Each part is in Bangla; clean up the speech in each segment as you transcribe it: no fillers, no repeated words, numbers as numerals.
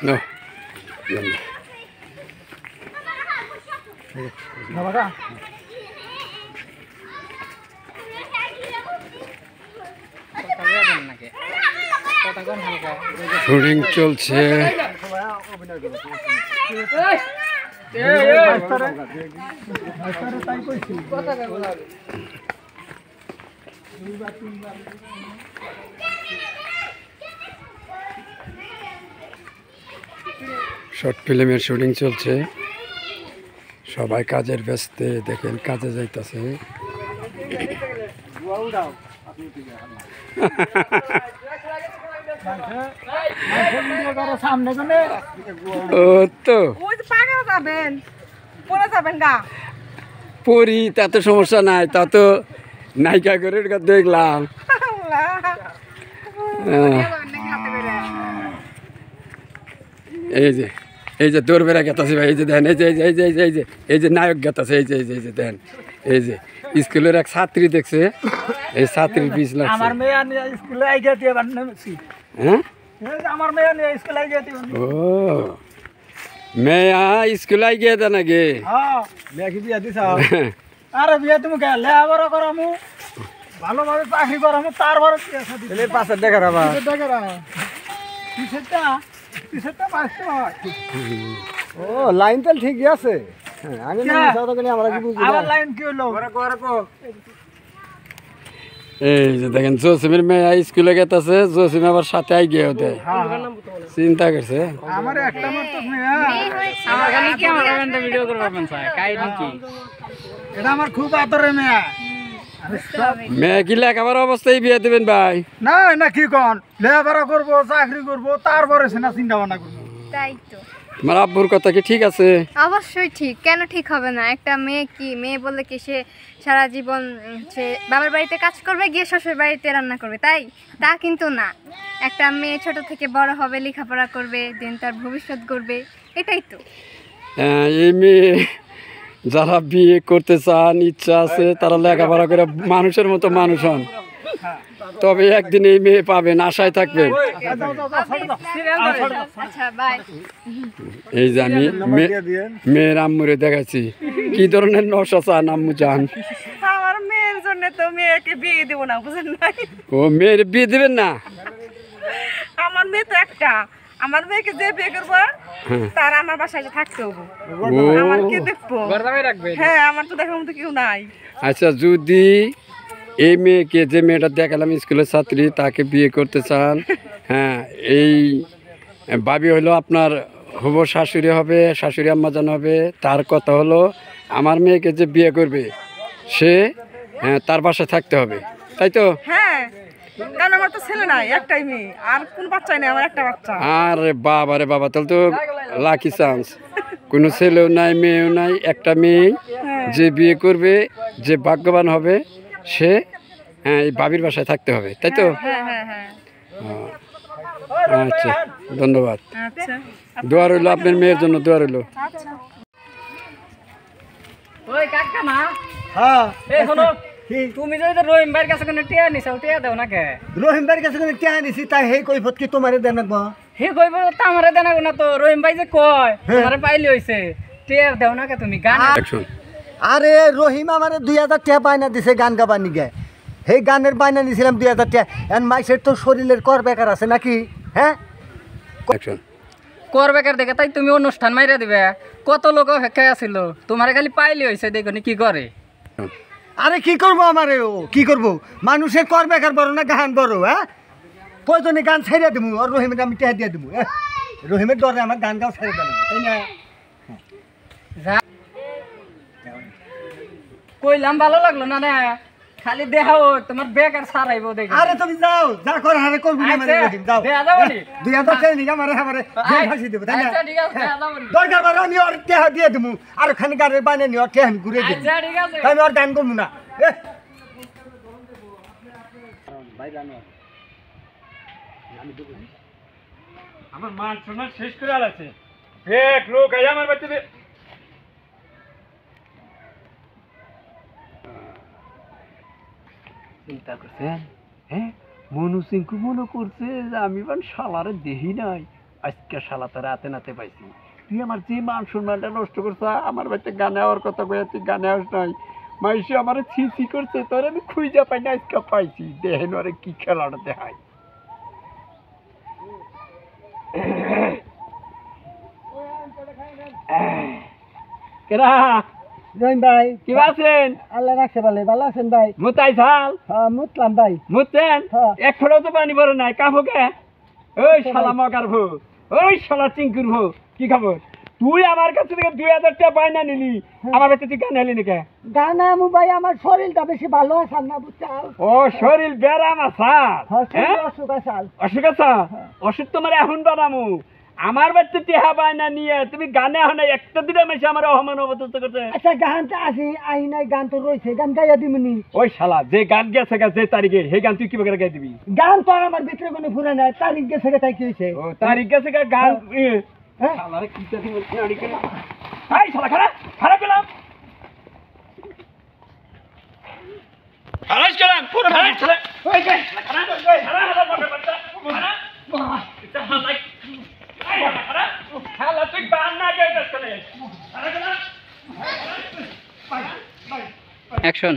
No. শুটিং চলছে। শর্ট ফিল্মের শুটিং চলছে, সবাই কাজের ব্যস্তে, দেখেন কাজে যাইতেছে। পরি তা তো সমস্যা নাই, তা তো নায়িকা করে দেখলাম। এই যে দৌড় বেড়া গেতাছে ভাই, এই যে দেন, এই যে নায়ক গেতাছে, এই যে দেন, এই যে স্কুলের এক ছাত্রী দেখছে, এই ছাত্রীর পিছ লাগছে। আমার মেয়ে স্কুলে আই গেছে। হ্যাঁ, আমার মেয়ে স্কুলে আই গেছে। ও মেয়া স্কুলে আই গিয়ে দে নাকি? হ্যাঁ, মেয়ে কি বিয়া দিছ? আরে বিয়া তুমি কে লেখাপড়া করামু, ভালোভাবে চাকরি করামু, তারপরে পাশে দেখা রাখা ও লাইন তো ঠিকই আছে। এই যে দেখেন জসিমের মেয়ে স্কুলে গেছে, জসিম আবার সাথে আই গিয়ে ওদের চিন্তা করছে। এটা আমার খুব আদরের মেয়ে। মেয়ে কি লেখাপড়ার অবস্থায় বিয়ে দেবেন ভাই? না না, কি কন, লেখাপড়া করবো, চাকরি করবো, তারপরে চিন্তা ভাবনা করবো। তাই তো। তোমার আব্বুর কথা কি ঠিক আছে? অবশ্যই ঠিক, কেন ঠিক হবে না? একটা মেয়ে কি, মেয়ে বললে কি সে সারা জীবন সে বাবার বাড়িতে কাজ করবে, গিয়ে শ্বশুর বাড়িতে রান্না করবে, তাই? তা কিন্তু না। একটা মেয়ে ছোট থেকে বড় হবে, লেখাপড়া করবে, দেন তার ভবিষ্যৎ গড়বে, এটাই তো। এই মেয়ে যারা বিয়ে করতে চান, ইচ্ছা আছে, তারা লেখাপড়া করে মানুষের মতো মানুষ হন, তবে একদিন এই মেয়ে পাবেন, আশায় থাকবেন। এই যে আমি মেয়ের আম্মুরে দেখাচ্ছি কি ধরনের নশা চান আম্মু চান। আমার মেয়ের জন্য তো মেয়েকে বিয়ে দেবো না, বুঝেন না? ও মেয়ের বিয়ে দিবেন না? আমার মেয়ে তো একটা, আমার মেয়েকে যে বিয়ে করবো তার আমার বাসায় থাকতে হবে, আমার কে দেখবো? হ্যাঁ, আমার তো দেখার মতো কেউ নাই। আচ্ছা, যদি এই মেয়েকে, যে মেয়েটা দেখালাম স্কুলের ছাত্রী, তাকে বিয়ে করতে চান, হ্যাঁ, এই ভাবি হলো আপনার হবু শাশুড়ি হবে, শাশুড়ি আম্মাজান হবে, তার কথা হলো আমার মেয়েকে যে বিয়ে করবে সে তার বাসায় থাকতে হবে, তাই তো? হ্যাঁ, কারণ আমার তো ছেলে নাই, একটাই মেয়ে, আর কোন বাচ্চাই নেই, আমার একটা বাচ্চা। আরে বাবা রে বাবা, তাহলে তো লাকি চান্স, কোনো ছেলেও নাই, মেয়েও নাই, একটা মেয়ে যে বিয়ে করবে, যে ভাগ্যবান হবে, সে এই বাবির বাসায় থাকতে হবে, তাই তো? আচ্ছা, ধন্যবাদ। দোয়া রইল আপনার মেয়ের জন্য, দোয়া রইল। তুমি যদি রহিম ভাইয়ের কাছে কোনো টিয়া নিছো, টিয়া দাও না কে? রহিম ভাইয়ের কাছে কোনো টিয়া নিছি, তাই সেই কৈফত কি তোমারে দেন না? হে কৈফত তো আমারে দেন না, তো রহিম ভাই যে কয় তোমারে পাইলি হইছে, টিয়া দাও না কে তুমি? গান আরে রহিম আমারে 2000 টাকা বাইনা দিছে গান গাবার নিগে, সেই গানের বাইনা নিছিলাম 2000 টাকা। এন মাইসের তো শরীরের কর বেকার আছে নাকি? হ্যাঁ, কর বেকার দেখে তাই তুমি অনুষ্ঠান মাইরা দিবে? কত লোক হেঁকে আছিল, তোমারে খালি পাইলি হয়েছে, দেখো কি করে। আরে কি করবো, আমারে ও কি করবো? মানুষের কর বেকার বড় না গান বড়? হ্যাঁ, প্রয়োজনে গান ছেড়ে দেবো, আর রহিমের আমি টেহা দিয়ে দেবো। রহিমের ডরে আমার গান গাও ছেড়ে দেবো, তাই না? কইলাম ভালো লাগলো না? না খালি দেখাও, তোমার বেকার সারাইব দেখো। আরে তুমি যাও, যা কর হারে করবি না, মানে যাও, দেয়া যাবো নি 2000 টাকা নিগা মারে আমারে জেল ফাঁসি দেব, তাই না? আচ্ছা ঠিক আছে, দেয়া যাবো নি, দরকার পড়ে আমি ওর টেহা দিয়ে দেবো, আর খানি গানের বাইনে নি ওর টেহা আমি ঘুরে দেব। আচ্ছা ঠিক আছে, আমি ওর গান করব না। ভাই জানো আমি দেব, আমার মান সম্মান শেষ করে আলাছে, এক লোক আই আমার বাচ্চাদের চিন্তা করছেন হ্যাঁ মনু সিংকু মনে করছে যে আমি শালারে দেহি নাই আজকে শালা তো রাতে নাতে পাইছি তুই আমার যে মান সম্মানটা নষ্ট করছ আমার বাড়িতে গানে হওয়ার কথা কয়ে তুই গানে আস নাই মাইসে আমার ছি করছে তোর আমি খুঁজা পাই না আজকে পাইছি দেহেন আরে কি খেলাটা দেখাই কেরা রহিম ভাই কি আছেন আল্লাহ রাখছে ভালো আছেন ভাই মুতাই ঝাল হ্যাঁ মুতলাম ভাই মুতেন হ্যাঁ। এক ফোঁটাও তো পানি বড় নাই কাবো কে ওই শালা মকার ভো ওই শালা চিঙ্কুর ভো কি খবর তুই আমার কাছ থেকে 2000 টাকা পায়না নিলি আমার কাছে তুই গান হেলি নাকি গানা আমু ভাই আমার শরীরটা বেশি ভালো আছে না বুঝছাও ও শরীর ব্যারাম আসার হ্যাঁ অসুখ আছে অসুখ আছে অসুখ তোমার এখন বানামু আমার বাচ্চা টেহা পায়না নিয়ে তুমি গানে হনে একটা দিনে মেশে আমার অহমান অবদস্ত করছে আচ্ছা গানটা আছে আই নাই গান তো রয়েছে গান গাইয়া দিমনি ওই শালা যে গান গেছে যে তারিখে সেই গান তুই কি করে গাই দিবি গান তো আর আমার ভিতরে কোনো ফুরে নাই তারিখ গেছে তাই কি হয়েছে ও তারিখ গেছে গান হ্যাঁ শালারে কি চাতি নাড়ি করে আই শালা খারাপ গেলাম খারাপ গেলাম পুরো খারাপ ওই গে খারাপ ওই খারাপ বাচ্চা খারাপ এটা হালাই আই খারাপ খালা তুই গান না গাইতে চলে খারাপ গেলাম অ্যাকশন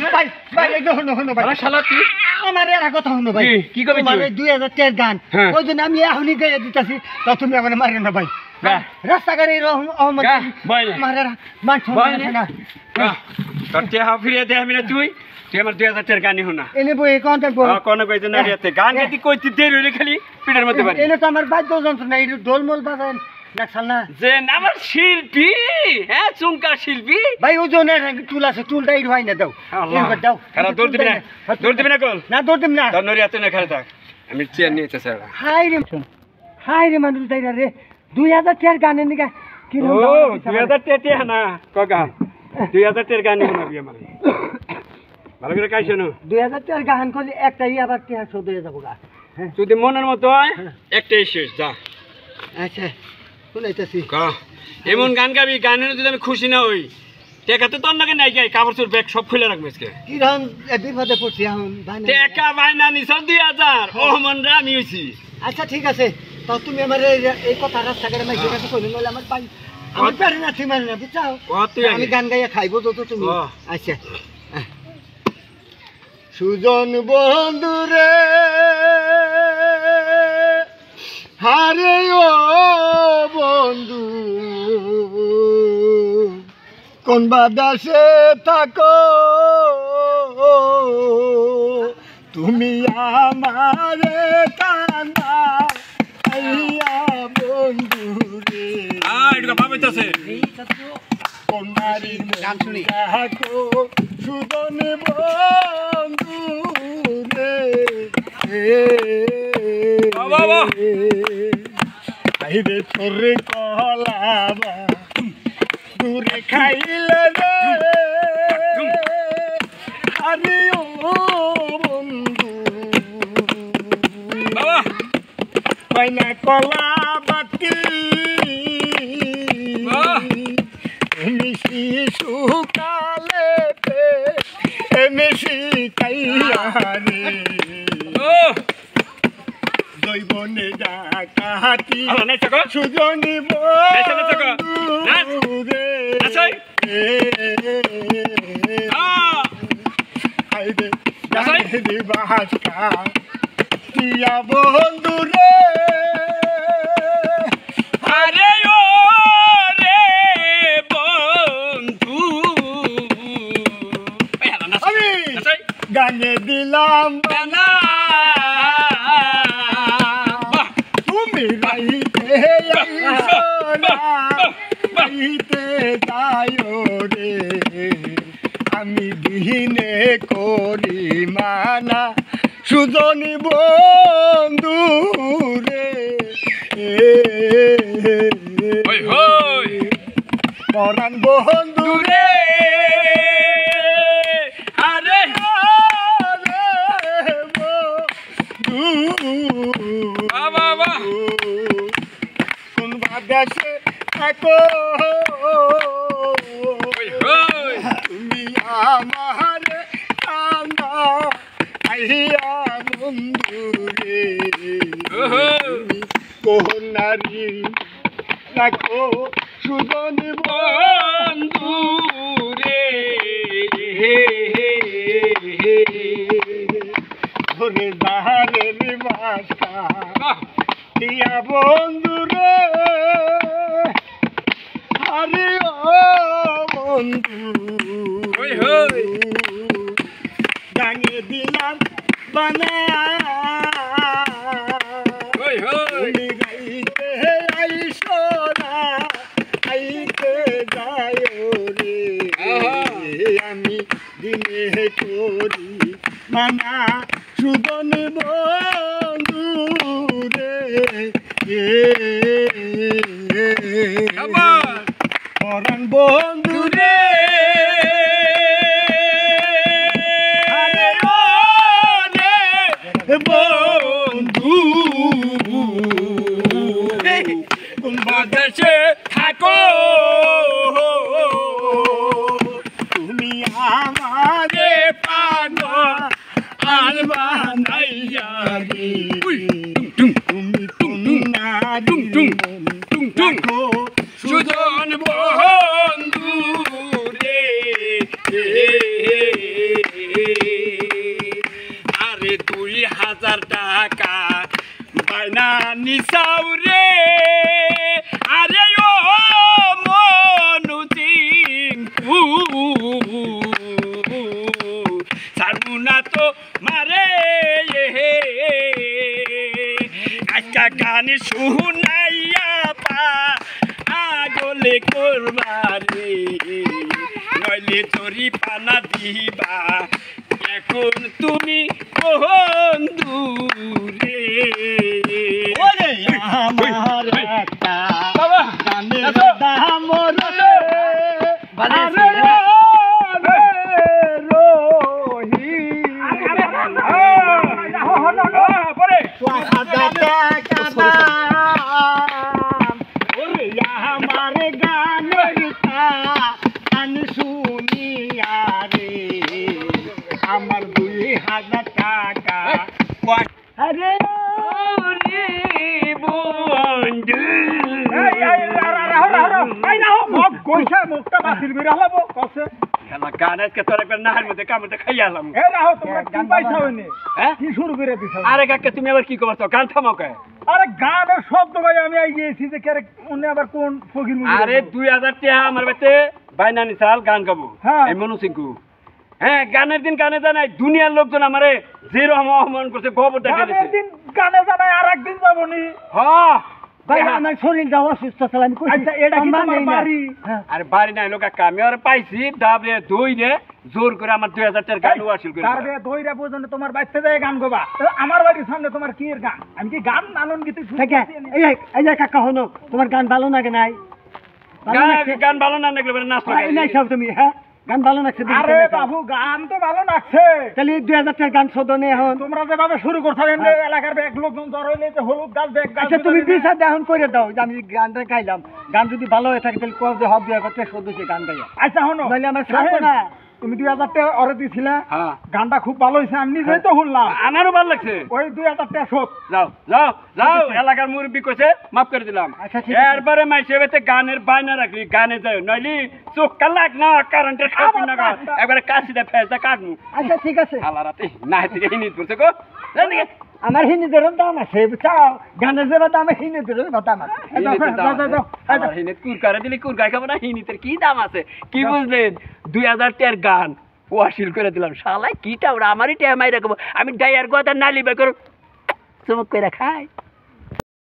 ভাই ভাই একটু হনো ভাই শালা তুই আমার এর কথা হনো ভাই কি কবি মানে 2000 টাকার গান হ্যাঁ। ওই জন্য আমি এখনই গাইয়া দিতাছি তো তুমি আমার মারেন না ভাই গা রাস্তাঘাটে অহমদ গা বয়নে মারে মান সম্মান আছে না গা তোর টেহা ফিরিয়ে দে আমি না তুই আমার 2000 টাকার গানই হনা এনে বই কন্টাক্ট করো কোন কইতে না রিয়াতে গান গাইতে কইতে দেরি হইলে খালি পিঠের মধ্যে পারি এনে তো আমার বাদ্যযন্ত্র নাই এটা ঢোলমোল বাজান দেখছাল না যে আমার শিল্পী হ্যাঁ চুমকা শিল্পী ভাই ওজনের টুল আছে টুলটা ইট হয় না দাও এবার দাও খারাপ দৌড় দিবি না কল না দৌড় দিবি না তোর নরিয়াতে না খালি থাক আমি চেয়ার নিয়ে যেতে হাই রে মানুষ তাইরা রে 2000 টাকার গানের নিকা কি ও 2000 টাকা না কগা 2000 টাকার গানই শোনাবি আমার ভালো করে কাই শোনো 2000 টাকার গান করলে একটাই আবার টাকা শোধ হয়ে যাবো গা যদি মনের মতো হয় একটাই শেষ যা আচ্ছা শুনাইতেছি এমন গান গাবি গানের যদি আমি খুশি না হই টাকা তো তোর নাকি নাই গাই কাপড় চোর ব্যাগ সব খুলে রাখবে আজকে কি রকম বিপদে পড়ছি এখন টাকা বাইনা নিছ 2000 ও মন রে আমি হইছি আচ্ছা ঠিক আছে তো তুমি আমার এই কথা রাস্তাঘাটে মাইকে কাছে কইলে নলে আমার ভাই আমার পারে না তুমি না বুঝাও আমি গান গাইয়া খাইবো তো তুমি আচ্ছা সুজন বন্ধুরে হারে ও বন্ধু কোন বাদাসে থাকো তুমি আমারে কান্দা আইয়া বন্ধু রে এটা বাবা হইতাছে কোন নারীর গান শুনি থাকো সুজন বন্ধু রে বাবা আইরে তোরে কলাবা দূরে খাইলে রে আরে ও বন্ধু বাবা কইনা কলা বাতি মিশি সুকালে মিশি কাইয়া রে জৈবনে ডাকাতি সুজনি বন্ধুরে হাইরে বাসকা টিয়া বন্ধুরে আরে ও রে বন্ধু আমি গানে দিলাম না তুমি রাইতে রাইতে যায়ো রে আমি দিনে করি মানা সুজনি বন্ধু রে পরাণ বন্ধু রে আরে বাবা কোন বাদাসে থাকো তুমি আমার কান্দা দিয়া বন্ধু রে কোন নারী রাখো সুজন বন্ধু রে ধরে দাহারের বাসা দিয়া বন্ধু রে আরে ও বন্ধু গাঙে দিলাম বানা তুমি গাইতে আইসো না আইতে যায় রে আমি দিনে করি মানা সুদন বন্ধু রে পরাণ বন্ধু রে বন্ধু বাদেশে থাকো তুমি আমারে পানো আলবা নাইয়া রে তুমি তুনা থাকো সুজন বন্ধু রে আরে 2000 টাকা বাইনা নিসাও রে আরে ও মনু চিঙ্কু সারমুনা তো মারে আজকা গান শুনাইয়া পা আগলে করবারে নইলে চরি পানা দিবা এখন তুমি বন্ধু রে ওরে আমার একটা বাবা গানের দাম রে আরে রোহি পরে ওরে আমার গানের গান শুনিয়া রে আমার 2000 টাকা আরে বন্ধু মুখটা বাতিল করে হলাবো কসে গান আজকে তোর একবার নাহার মধ্যে কামড়ে খাইয়া হলাম কি শুরু করে দিছ আরে কাকা তুমি আবার কি করছো গান থামাও কে আরে গানের শব্দ ভাই আমি আইছি যে কে উনি আবার কোন ফকির আরে 2000 টাকা আমার বাতে বাইনা নিছাল গান গাবো এই মনু সিংকু হ্যাঁ গানের দিন গানে জানাই দুনিয়ার লোকজন আমারে যে রকম অপমান করছে খবর দেখে গানের দিন গানে জানাই আর একদিন যাবনি হ্যাঁ ভাই আমার শরীর দাও অসুস্থ ছিল আমি কইছি আচ্ছা এটা কি তোমার বাড়ি আরে বাড়ি নাই লোক আমি আর পাইছি ডাবরে দইরে জোর করে আমার 2000 টাকার গান ওয়াসিল করে ডাবরে দইরে পর্যন্ত তোমার বাইতে যায় গান গাবা আমার বাড়ির সামনে তোমার কি এর গান আমি কি গান নালন গীত শুনছি এই যে কাকা হনো তোমার গান ভালো লাগে নাই গান ভালো না লাগলে নাচ লাগাই নাই সব তুমি হ্যাঁ গান ভালো লাগছে আরে বাবু গান তো ভালো লাগছে তাহলে 2000 টাকার গান শোধনে এখন তোমরা যেভাবে শুরু করছো এমনি এলাকার এক লোকজন জড় হইলে যে হলুদ গাছ ব্যাগ গাছ আচ্ছা তুমি বিচার এখন করে দাও যে আমি গানটা গাইলাম গান যদি ভালো হয়ে থাকে তাহলে কও যে হব 2000 টাকা শোধছে গান গাইয়া আচ্ছা হনো তাহলে আমার ছাড়বো না তুমি 2000 টাকা অরে দিছিলা হ্যাঁ গানটা খুব ভালো হইছে আমি নিজেই তো শুনলাম আমারও ভালো লাগছে ওই 2000 টাকা শোধ যাও যাও যাও এলাকার মুরব্বি কইছে maaf করে দিলাম আচ্ছা ঠিক আছে এরপরে মাইসেবেতে গানের বাইনা রাখলি গানে যাও নইলি চোখ কালাক না কারেন্টের খাপি না একবারে কাশিতে ফেসটা কাটমু আচ্ছা ঠিক আছে আলা রাতে না থেকে হিনিত করছে গো জানি আমার হিনিদের দাম আছে চাও গানের যে দাম হিনিদের দাম আছে যাও হিনিত কুর করে দিলি কুর গায় খাবো না হিনিতের কি দাম আছে কি বুঝলেন 2000 টাকার গান ওয়াসিল করে দিলাম শালা কিটা ওরা আমারই টাইম আই রাখবো আমি ডাইয়ার কথা নালি বের করব চমক করে খাই